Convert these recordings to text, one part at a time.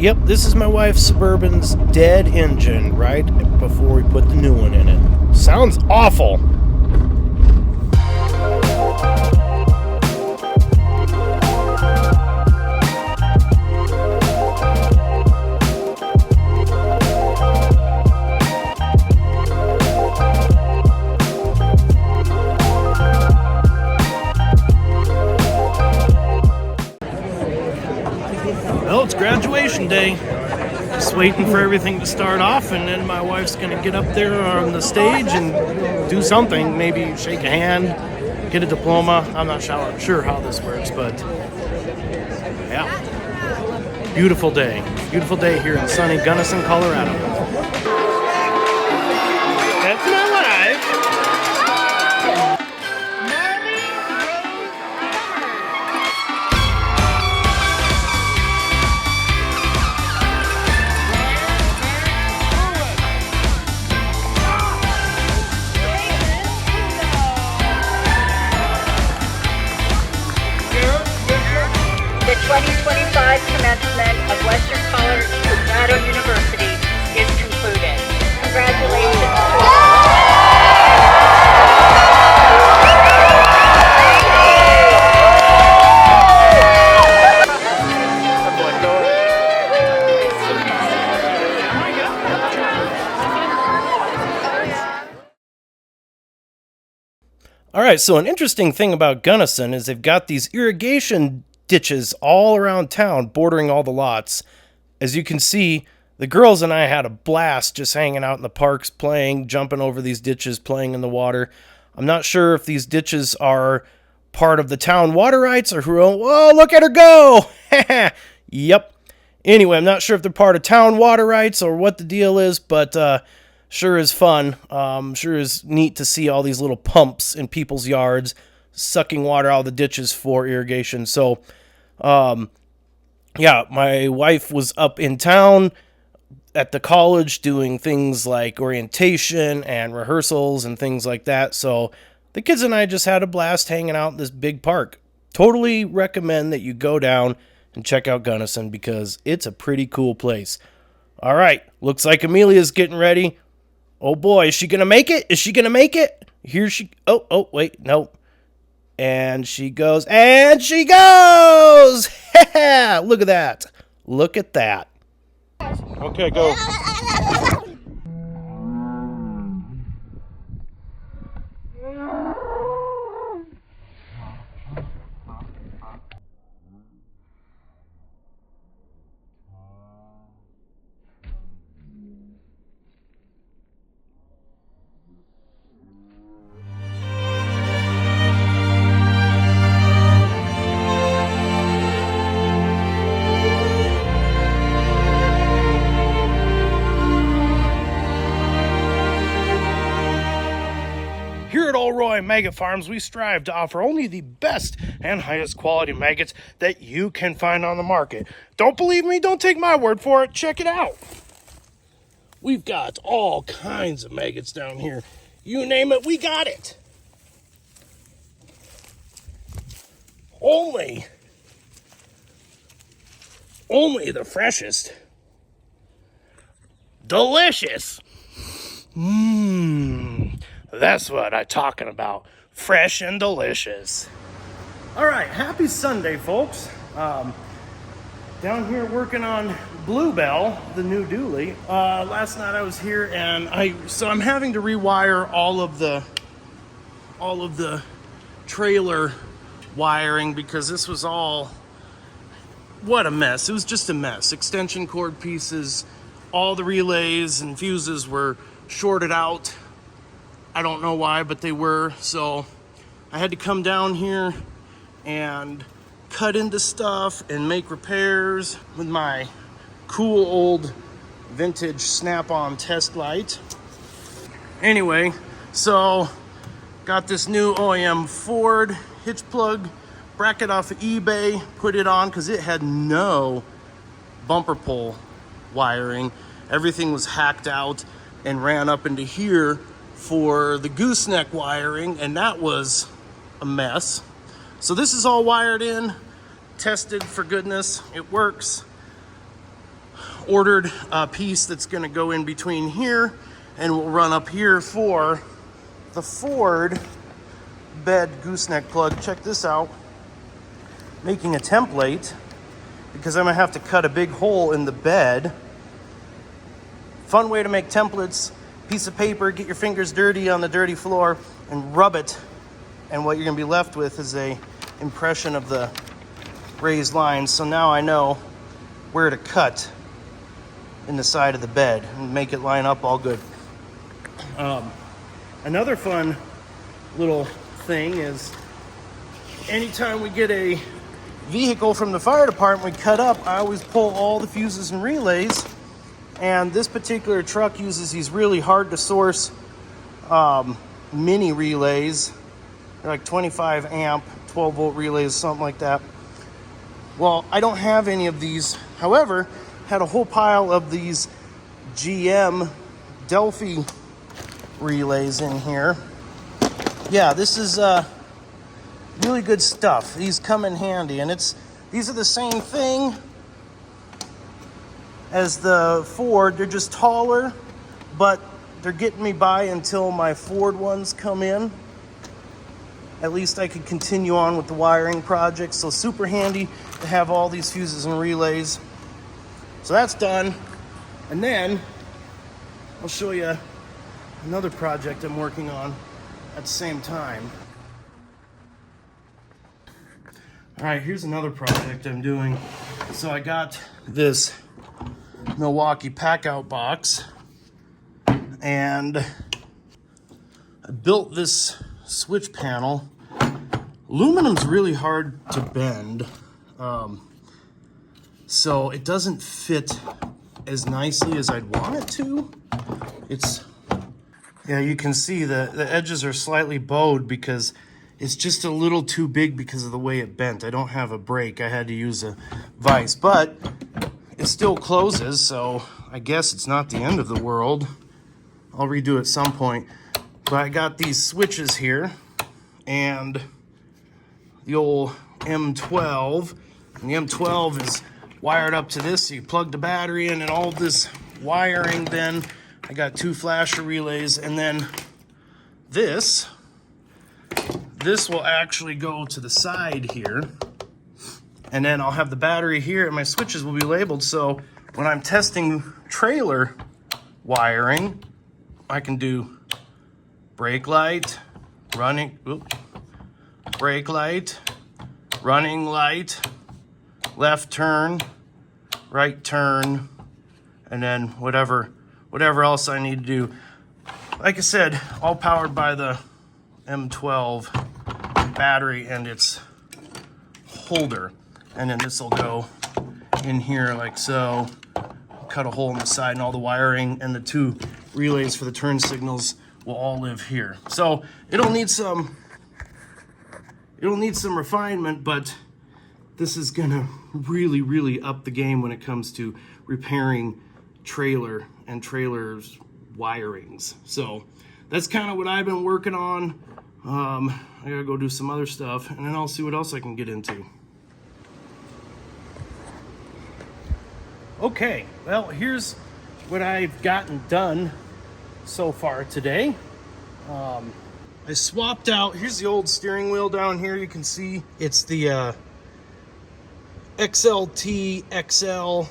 Yep, this is my wife's Suburban's dead engine right before we put the new one in it. Sounds awful. Well, it's graduation day. Just waiting for everything to start off, and then my wife's going to get up there on the stage and do something. Maybe shake a hand, get a diploma. I'm not sure how this works, but yeah. Beautiful day. Beautiful day here in sunny Gunnison, Colorado. That's my wife. The 2025 commencement of Western Colorado University is concluded. Congratulations to all. All right, so an interesting thing about Gunnison is they've got these irrigation ditches all around town, bordering all the lots. As you can see, the girls and I had a blast just hanging out in the parks, playing, jumping over these ditches, playing in the water. I'm not sure if these ditches are part of the town water rights or who. Whoa, look at her go! Yep. Anyway, I'm not sure if they're part of town water rights or what the deal is, but sure is fun. Sure is neat to see all these little pumps in people's yards sucking water out of the ditches for irrigation. So, yeah, my wife was up in town at the college doing things like orientation and rehearsals and things like that. So the kids and I just had a blast hanging out in this big park. Totally recommend that you go down and check out Gunnison because it's a pretty cool place. All right, looks like Amelia's getting ready. Oh boy, is she going to make it? Is she going to make it? Here she... Oh, wait, no. And she goes, and she goes! Look at that. Look at that. Okay, go. Here at Old Roy Maggot Farms, we strive to offer only the best and highest quality maggots that you can find on the market. Don't believe me? Don't take my word for it. Check it out. We've got all kinds of maggots down here. You name it, we got it. Only the freshest. Delicious. That's what I'm talking about. Fresh and delicious. All right, happy Sunday, folks. Down here working on Bluebell, the new dually. Last night I was here and I'm having to rewire all of the trailer wiring because this was all, what a mess. It was just a mess. Extension cord pieces, all the relays and fuses were shorted out. I don't know why, but they were. So I had to come down here and cut into stuff and make repairs with my cool old vintage snap-on test light. Anyway, so got this new OEM Ford hitch plug bracket off of eBay, put it on because it had no bumper pole wiring. Everything was hacked out and ran up into here for the gooseneck wiring, and that was a mess. So this is all wired in, tested for goodness, it works. ordered a piece that's gonna go in between here and will run up here for the Ford bed gooseneck plug. Check this out. Making a template because I'm gonna have to cut a big hole in the bed. Fun way to make templates. Piece of paper, get your fingers dirty on the dirty floor and rub it. And what you're gonna be left with is a impression of the raised lines. So now I know where to cut in the side of the bed and make it line up all good. Another fun little thing is anytime we get a vehicle from the fire department we cut up, I always pull all the fuses and relays. And this particular truck uses these really hard to source mini relays. They're like 25 amp, 12 volt relays, something like that. Well, I don't have any of these. However, had a whole pile of these GM Delphi relays in here. Yeah, this is really good stuff. These come in handy, and these are the same thing as the Ford. They're just taller, but they're getting me by until my Ford ones come in. At least I could continue on with the wiring project. So super handy to have all these fuses and relays. So that's done. And then I'll show you another project I'm working on at the same time. All right, here's another project I'm doing. So I got this Milwaukee pack-out box, and I built this switch panel. Aluminum's really hard to bend, so it doesn't fit as nicely as I'd want it to. Yeah, you can see the edges are slightly bowed because it's just a little too big because of the way it bent. I don't have a brake. I had to use a vise, but it still closes, so I guess it's not the end of the world. I'll redo it at some point. But I got these switches here and the old M12. And the M12 is wired up to this, so you plug the battery in and all this wiring. Then I got 2 flasher relays, and then this will actually go to the side here. And then I'll have the battery here and my switches will be labeled. So when I'm testing trailer wiring, I can do brake light, brake light, running light, left turn, right turn, and then whatever else I need to do. Like I said, all powered by the M12 battery and its holder. And then this will go in here like so. Cut a hole in the side, and all the wiring and the 2 relays for the turn signals will all live here. So it'll need some refinement, but this is gonna really, really up the game when it comes to repairing trailer and trailers wirings. So that's kind of what I've been working on. I gotta go do some other stuff, and then I'll see what else I can get into. Okay, well, here's what I've gotten done so far today. I swapped out, here's the old steering wheel down here. You can see it's the XLT XL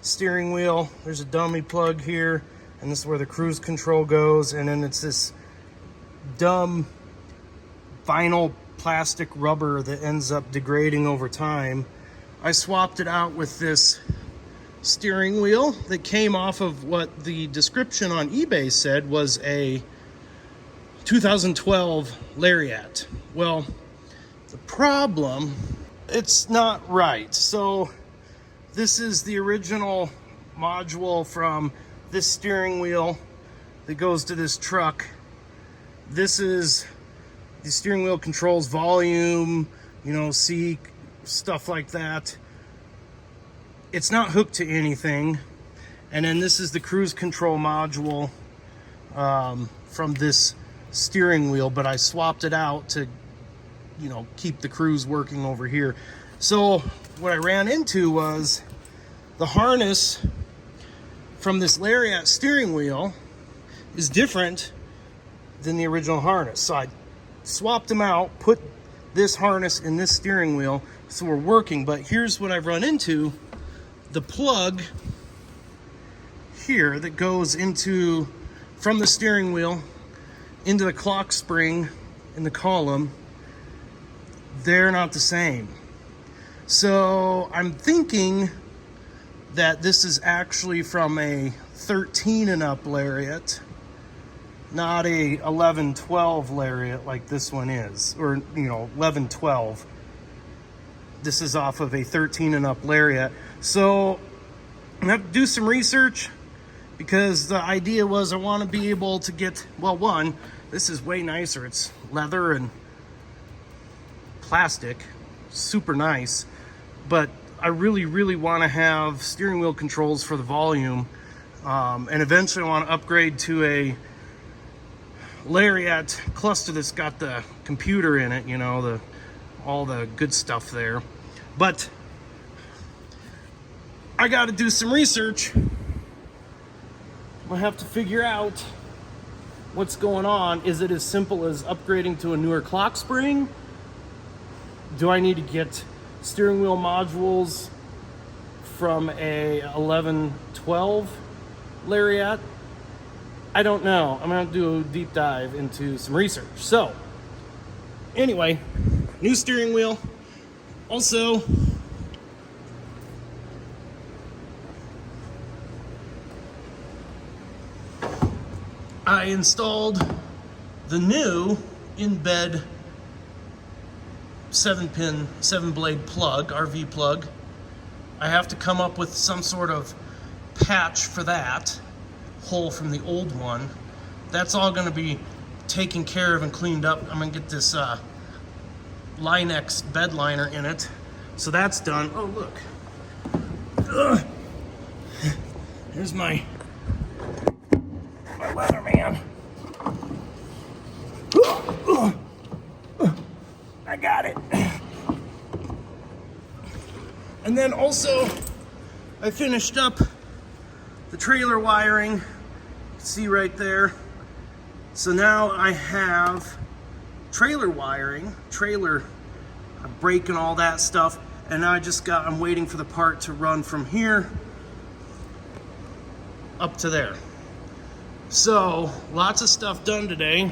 steering wheel. There's a dummy plug here, and this is where the cruise control goes. And then it's this dumb vinyl plastic rubber that ends up degrading over time. I swapped it out with this steering wheel that came off of what the description on eBay said was a 2012 Lariat. Well, the problem, it's not right. So this is the original module from this steering wheel that goes to this truck. This is the steering wheel controls volume, seat, stuff like that. It's not hooked to anything. And then this is the cruise control module from this steering wheel, but I swapped it out to, keep the cruise working over here. So what I ran into was the harness from this lariat steering wheel is different than the original harness. So I swapped them out, put this harness in this steering wheel, so we're working. But here's what I've run into. The plug here that goes into, from the steering wheel into the clock spring in the column, they're not the same. So I'm thinking that this is actually from a 13 and up lariat, not a 11-12 lariat like this one is, or 11-12. This is off of a 13 and up lariat. So I have to do some research, because the idea was I want to be able to get, well, one, this is way nicer. It's leather and plastic, super nice. But I really, really want to have steering wheel controls for the volume. And eventually I want to upgrade to a lariat cluster that's got the computer in it, all the good stuff there. But I got to do some research. I have to figure out what's going on. Is it as simple as upgrading to a newer clock spring? Do I need to get steering wheel modules from a 11-12 lariat? I don't know. I'm gonna do a deep dive into some research. So anyway, new steering wheel. Also, I installed the new in-bed 7-pin, 7-blade plug, RV plug. I have to come up with some sort of patch for that hole from the old one. That's all going to be taken care of and cleaned up. I'm going to get this Linex bed liner in it. So that's done. Oh, look. Ugh. Here's my Weatherman. I got it. And then also, I finished up the trailer wiring. You can see right there. So now I have trailer wiring, trailer brake and all that stuff. And now I'm waiting for the part to run from here up to there. So, lots of stuff done today.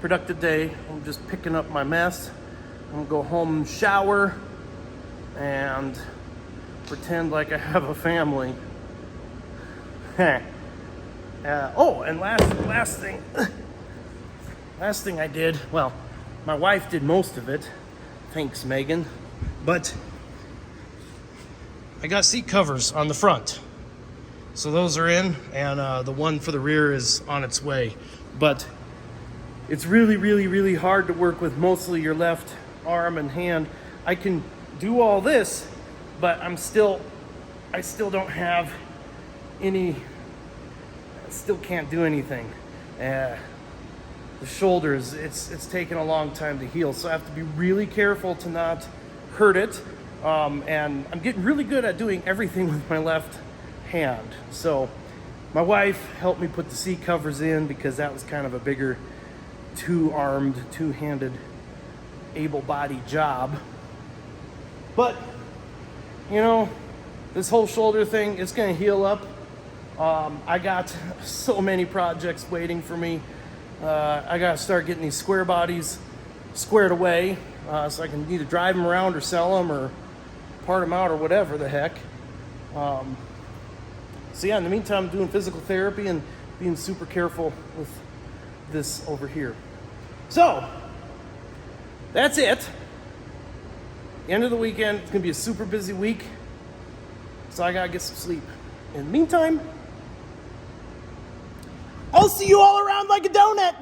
Productive day. I'm just picking up my mess. I'm gonna go home and shower and pretend like I have a family. Oh, and last thing I did, well, my wife did most of it. Thanks, Megan. But I got seat covers on the front. So those are in, and the one for the rear is on its way. But it's really, really, really hard to work with mostly your left arm and hand. I can do all this, but I still don't have any, I still can't do anything. The shoulders, it's taken a long time to heal, so I have to be really careful to not hurt it. And I'm getting really good at doing everything with my left hand. So my wife helped me put the seat covers in, because that was kind of a bigger two-armed, two-handed, able-bodied job. But this whole shoulder thing, it's gonna heal up. I got so many projects waiting for me. I gotta start getting these square bodies squared away, so I can either drive them around or sell them or part them out or whatever the heck. So yeah, in the meantime, I'm doing physical therapy and being super careful with this over here. So, that's it. End of the weekend, it's gonna be a super busy week. So I gotta get some sleep. In the meantime, I'll see you all around like a donut.